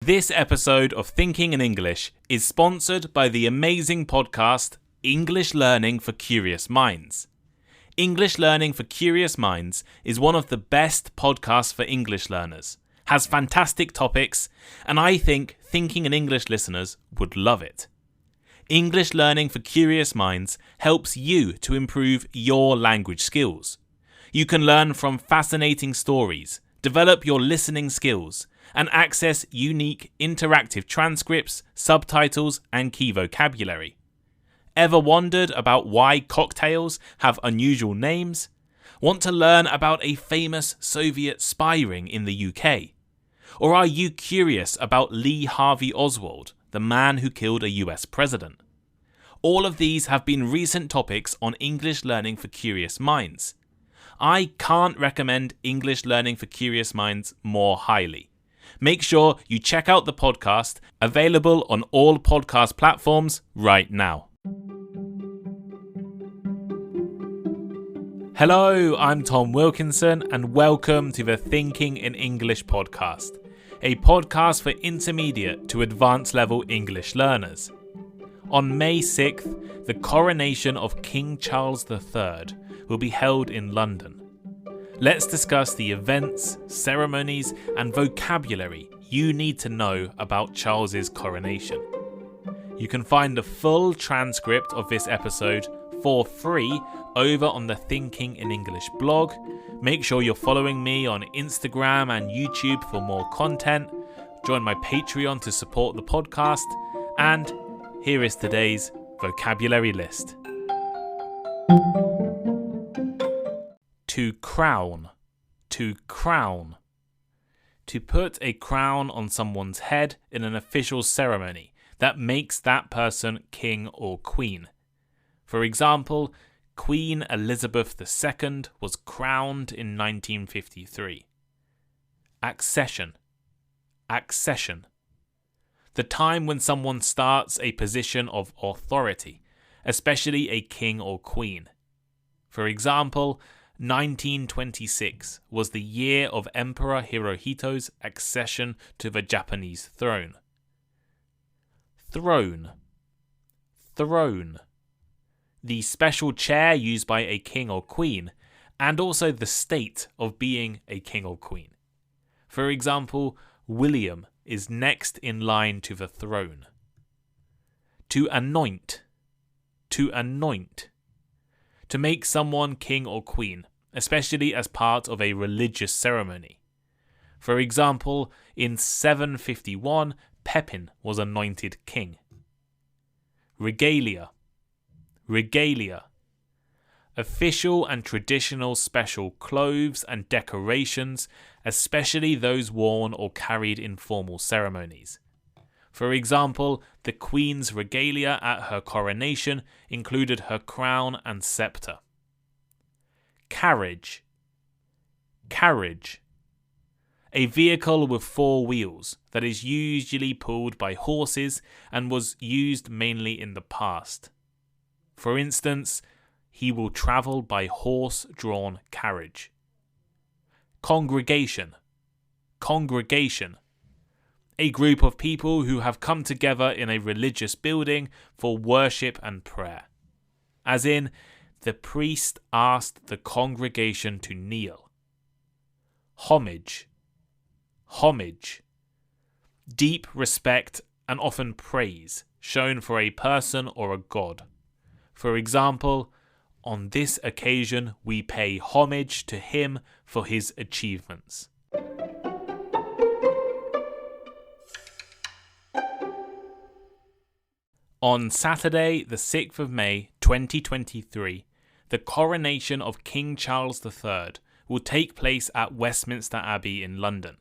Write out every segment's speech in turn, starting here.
This episode of Thinking in English is sponsored by the amazing podcast English Learning for Curious Minds. English Learning for Curious Minds is one of the best podcasts for English learners, has fantastic topics, and I think Thinking in English listeners would love it. English Learning for Curious Minds helps you to improve your language skills. You can learn from fascinating stories, develop your listening skills, and access unique interactive transcripts, subtitles, and key vocabulary. Ever wondered about why cocktails have unusual names? Want to learn about a famous Soviet spy ring in the UK? Or are you curious about Lee Harvey Oswald, the man who killed a US president? All of these have been recent topics on English Learning for Curious Minds. I can't recommend English Learning for Curious Minds more highly. Make sure you check out the podcast, available on all podcast platforms right now. Hello, I'm Tom Wilkinson and welcome to the Thinking in English podcast, a podcast for intermediate to advanced level English learners. On May 6th, the coronation of King Charles III will be held in London. Let's discuss the events, ceremonies, and vocabulary you need to know about Charles's coronation. You can find the full transcript of this episode for free over on the Thinking in English blog. Make sure you're following me on Instagram and YouTube for more content. Join my Patreon to support the podcast. And here is today's vocabulary list. To crown. To crown. To put a crown on someone's head in an official ceremony that makes that person king or queen. For example, Queen Elizabeth II was crowned in 1953. Accession. Accession. The time when someone starts a position of authority, especially a king or queen. For example, 1926 was the year of Emperor Hirohito's accession to the Japanese throne. Throne. Throne. The special chair used by a king or queen, and also the state of being a king or queen. For example, William is next in line to the throne. To anoint. To anoint. To make someone king or queen, especially as part of a religious ceremony. For example, in 751, Pepin was anointed king. Regalia. Regalia. Official and traditional special clothes and decorations, especially those worn or carried in formal ceremonies. For example, the Queen's regalia at her coronation included her crown and scepter. Carriage. Carriage. A vehicle with 4 wheels that is usually pulled by horses and was used mainly in the past. For instance, he will travel by horse-drawn carriage. Congregation. Congregation. A group of people who have come together in a religious building for worship and prayer. As in, the priest asked the congregation to kneel. Homage. Homage. Deep respect and often praise shown for a person or a god. For example, on this occasion we pay homage to him for his achievements. On Saturday, the 6th of May, 2023, the coronation of King Charles III will take place at Westminster Abbey in London.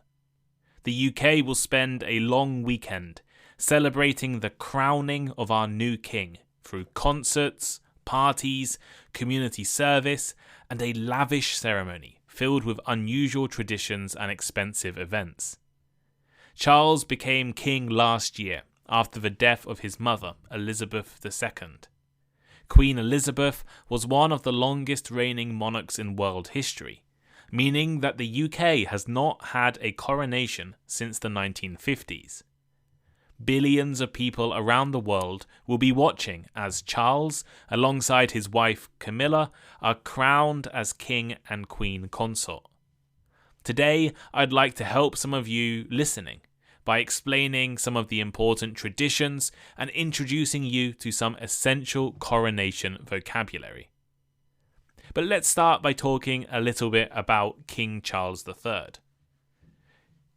The UK will spend a long weekend celebrating the crowning of our new king through concerts, parties, community service, and a lavish ceremony filled with unusual traditions and expensive events. Charles became king last year after the death of his mother, Elizabeth II. Queen Elizabeth was one of the longest reigning monarchs in world history, meaning that the UK has not had a coronation since the 1950s. billions of people around the world will be watching as Charles, alongside his wife Camilla, are crowned as king and queen consort. Today, I'd like to help some of you listening by explaining some of the important traditions and introducing you to some essential coronation vocabulary. But let's start by talking a little bit about King Charles III.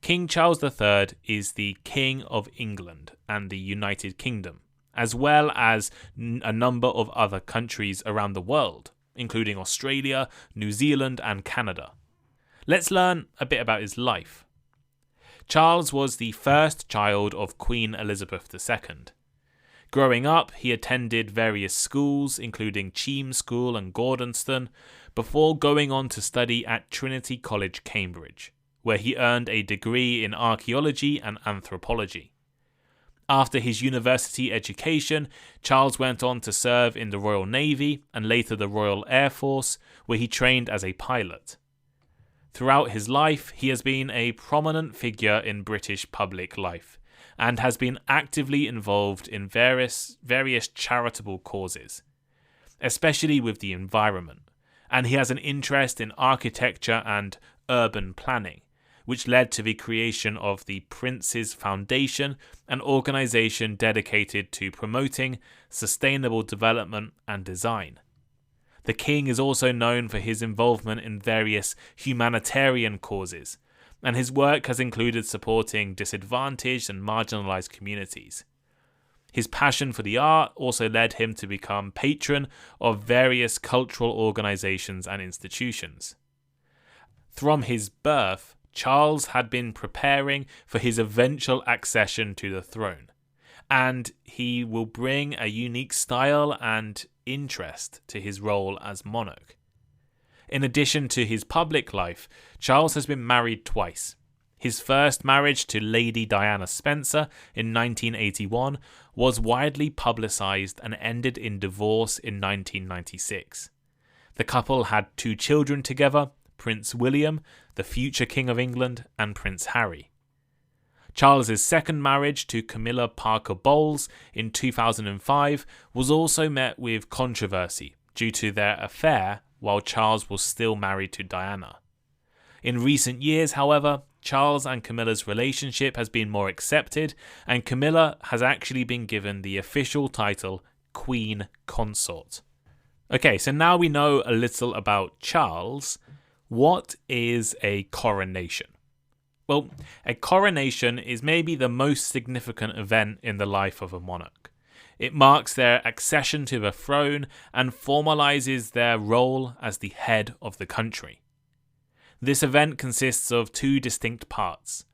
King Charles III is the King of England and the United Kingdom, as well as a number of other countries around the world, including Australia, New Zealand, and Canada. Let's learn a bit about his life. Charles was the first child of Queen Elizabeth II. Growing up, he attended various schools, including Cheam School and Gordonston, before going on to study at Trinity College, Cambridge, where he earned a degree in archaeology and anthropology. After his university education, Charles went on to serve in the Royal Navy and later the Royal Air Force, where he trained as a pilot. Throughout his life, he has been a prominent figure in British public life and has been actively involved in various charitable causes, especially with the environment, and he has an interest in architecture and urban planning, which led to the creation of the Prince's Foundation, an organisation dedicated to promoting sustainable development and design. The king is also known for his involvement in various humanitarian causes, and his work has included supporting disadvantaged and marginalised communities. His passion for the art also led him to become patron of various cultural organisations and institutions. From his birth, Charles had been preparing for his eventual accession to the throne, and he will bring a unique style and interest to his role as monarch. In addition to his public life, Charles has been married twice. His first marriage to Lady Diana Spencer in 1981 was widely publicised and ended in divorce in 1996. The couple had 2 children together, Prince William, the future King of England, and Prince Harry. Charles's second marriage to Camilla Parker Bowles in 2005 was also met with controversy due to their affair while Charles was still married to Diana. In recent years, however, Charles and Camilla's relationship has been more accepted, and Camilla has actually been given the official title Queen Consort. Okay, so now we know a little about Charles. What is a coronation? Well, a coronation is maybe the most significant event in the life of a monarch. It marks their accession to the throne and formalises their role as the head of the country. This event consists of 2 distinct parts: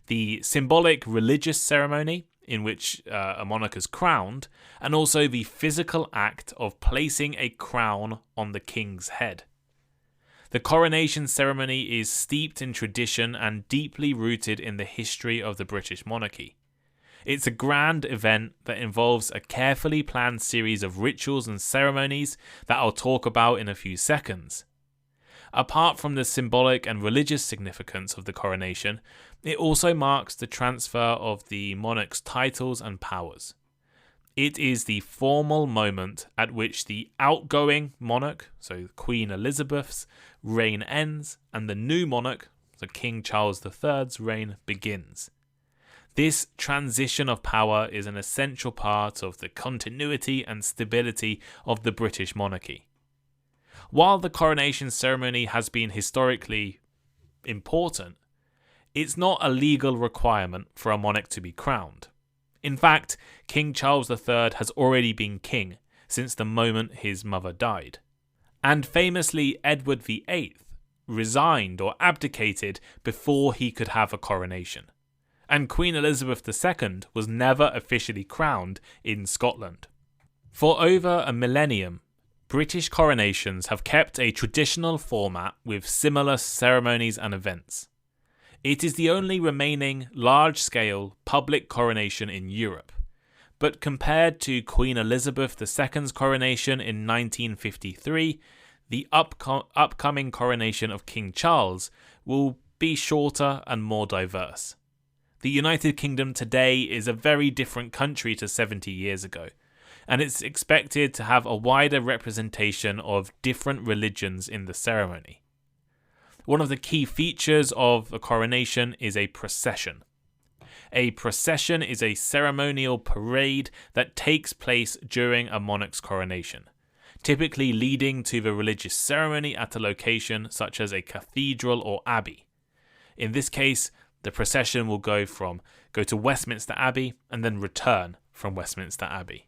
the symbolic religious ceremony, in which a monarch is crowned, and also the physical act of placing a crown on the king's head. The coronation ceremony is steeped in tradition and deeply rooted in the history of the British monarchy. It's a grand event that involves a carefully planned series of rituals and ceremonies that I'll talk about in a few seconds. Apart from the symbolic and religious significance of the coronation, it also marks the transfer of the monarch's titles and powers. It is the formal moment at which the outgoing monarch, so Queen Elizabeth's, reign ends and the new monarch, so King Charles III's reign, begins. This transition of power is an essential part of the continuity and stability of the British monarchy. While the coronation ceremony has been historically important, it's not a legal requirement for a monarch to be crowned. In fact, King Charles III has already been king since the moment his mother died. And famously, Edward VIII resigned or abdicated before he could have a coronation. And Queen Elizabeth II was never officially crowned in Scotland. For over a millennium, British coronations have kept a traditional format with similar ceremonies and events. It is the only remaining large-scale public coronation in Europe, but compared to Queen Elizabeth II's coronation in 1953, the upcoming coronation of King Charles will be shorter and more diverse. The United Kingdom today is a very different country to 70 years ago, and it's expected to have a wider representation of different religions in the ceremony. One of the key features of a coronation is a procession. A procession is a ceremonial parade that takes place during a monarch's coronation, typically leading to the religious ceremony at a location such as a cathedral or abbey. In this case, the procession will go to Westminster Abbey and then return from Westminster Abbey.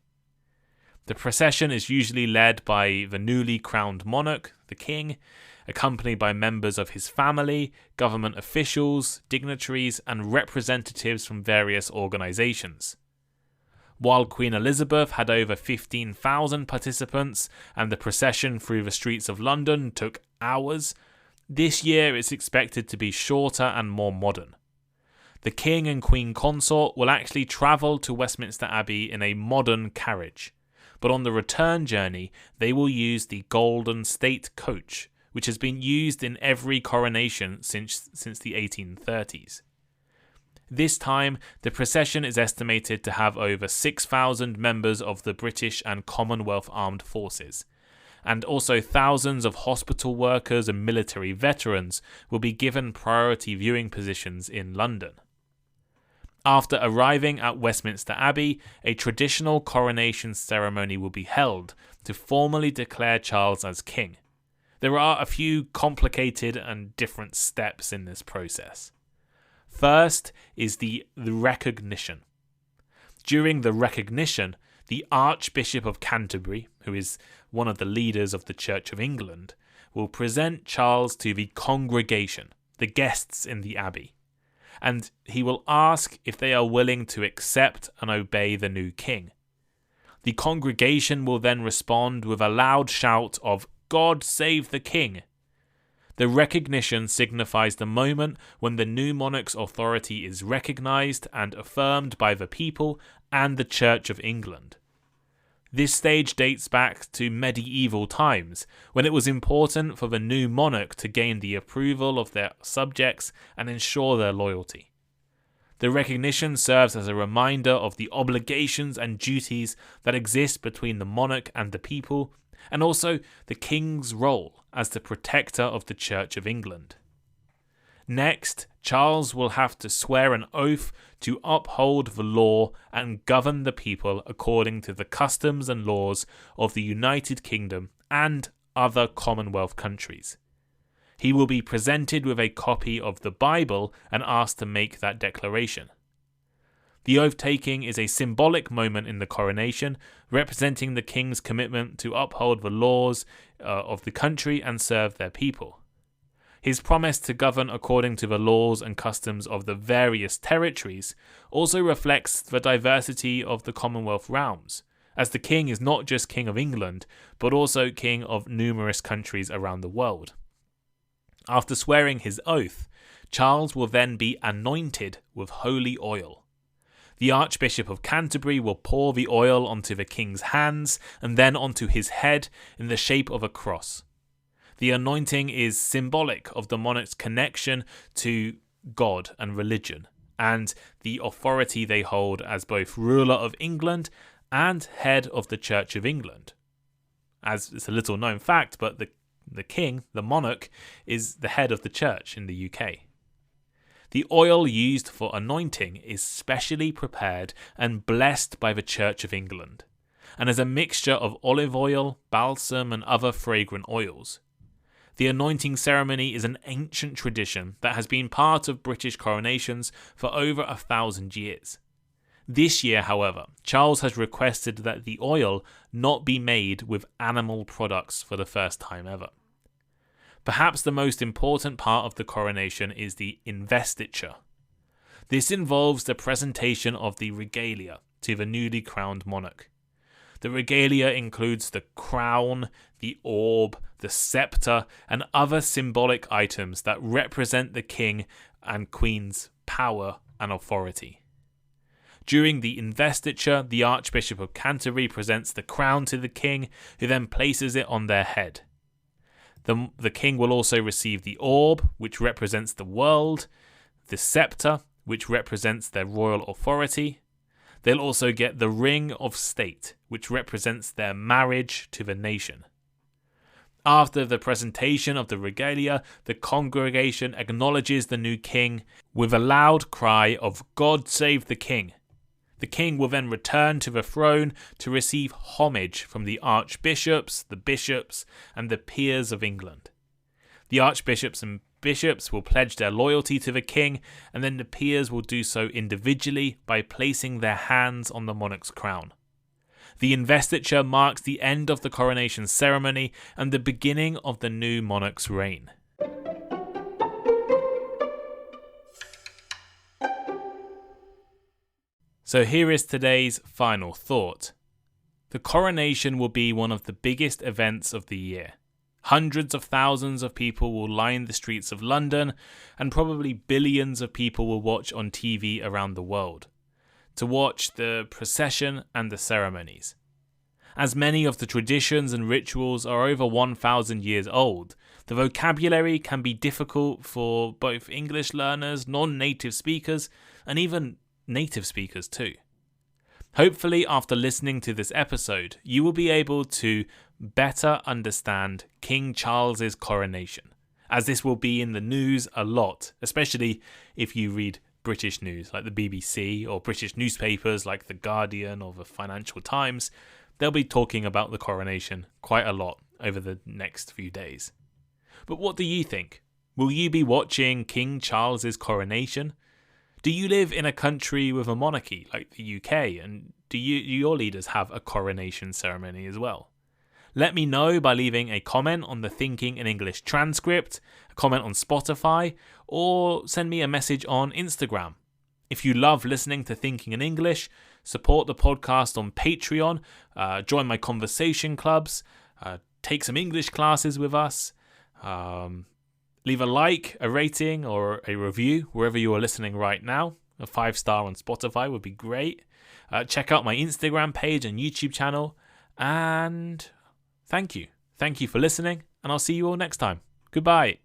The procession is usually led by the newly crowned monarch, the king, accompanied by members of his family, government officials, dignitaries, and representatives from various organisations. While Queen Elizabeth had over 15,000 participants and the procession through the streets of London took hours, this year it's expected to be shorter and more modern. The King and Queen Consort will actually travel to Westminster Abbey in a modern carriage, but on the return journey they will use the Golden State Coach, which has been used in every coronation since the 1830s. This time, the procession is estimated to have over 6,000 members of the British and Commonwealth Armed Forces, and also thousands of hospital workers and military veterans will be given priority viewing positions in London. After arriving at Westminster Abbey, a traditional coronation ceremony will be held to formally declare Charles as king. There are a few complicated and different steps in this process. First is the recognition. During the recognition, the Archbishop of Canterbury, who is one of the leaders of the Church of England, will present Charles to the congregation, the guests in the abbey, and he will ask if they are willing to accept and obey the new king. The congregation will then respond with a loud shout of "God save the king!" The recognition signifies the moment when the new monarch's authority is recognised and affirmed by the people and the Church of England. This stage dates back to medieval times, when it was important for the new monarch to gain the approval of their subjects and ensure their loyalty. The recognition serves as a reminder of the obligations and duties that exist between the monarch and the people, and also the king's role as the protector of the Church of England. Next, Charles will have to swear an oath to uphold the law and govern the people according to the customs and laws of the United Kingdom and other Commonwealth countries. He will be presented with a copy of the Bible and asked to make that declaration. The oath-taking is a symbolic moment in the coronation, representing the king's commitment to uphold the laws of the country and serve their people. His promise to govern according to the laws and customs of the various territories also reflects the diversity of the Commonwealth realms, as the king is not just King of England, but also king of numerous countries around the world. After swearing his oath, Charles will then be anointed with holy oil. The Archbishop of Canterbury will pour the oil onto the king's hands and then onto his head in the shape of a cross. The anointing is symbolic of the monarch's connection to God and religion, and the authority they hold as both ruler of England and head of the Church of England. As it's a little known fact, but the king, the monarch, is the head of the church in the UK. The oil used for anointing is specially prepared and blessed by the Church of England, and is a mixture of olive oil, balsam, and other fragrant oils. The anointing ceremony is an ancient tradition that has been part of British coronations for over 1,000 years. This year, however, Charles has requested that the oil not be made with animal products for the first time ever. Perhaps the most important part of the coronation is the investiture. This involves the presentation of the regalia to the newly crowned monarch. The regalia includes the crown, the orb, the scepter, and other symbolic items that represent the king and queen's power and authority. During the investiture, the Archbishop of Canterbury presents the crown to the king, who then places it on their head. The king will also receive the orb, which represents the world, the scepter, which represents their royal authority. They'll also get the ring of state, which represents their marriage to the nation. After the presentation of the regalia, the congregation acknowledges the new king with a loud cry of "God save the king." The king will then return to the throne to receive homage from the archbishops, the bishops, and the peers of England. The archbishops and bishops will pledge their loyalty to the king, and then the peers will do so individually by placing their hands on the monarch's crown. The investiture marks the end of the coronation ceremony and the beginning of the new monarch's reign. So here is today's final thought. The coronation will be one of the biggest events of the year. Hundreds of thousands of people will line the streets of London, and probably billions of people will watch on TV around the world to watch the procession and the ceremonies. As many of the traditions and rituals are over 1,000 years old, the vocabulary can be difficult for both English learners, non-native speakers, and even native speakers too. Hopefully, after listening to this episode, you will be able to better understand King Charles's coronation, as this will be in the news a lot, especially if you read British news like the BBC or British newspapers like The Guardian or the Financial Times. They'll be talking about the coronation quite a lot over the next few days. But what do you think? Will you be watching King Charles's coronation? Do you live in a country with a monarchy like the UK, and do your leaders have a coronation ceremony as well? Let me know by leaving a comment on the Thinking in English transcript, a comment on Spotify, or send me a message on Instagram. If you love listening to Thinking in English, support the podcast on Patreon, join my conversation clubs, take some English classes with us, leave a like, a rating, or a review wherever you are listening right now. A 5-star on Spotify would be great. Check out my Instagram page and YouTube channel. And thank you. Thank you for listening, and I'll see you all next time. Goodbye.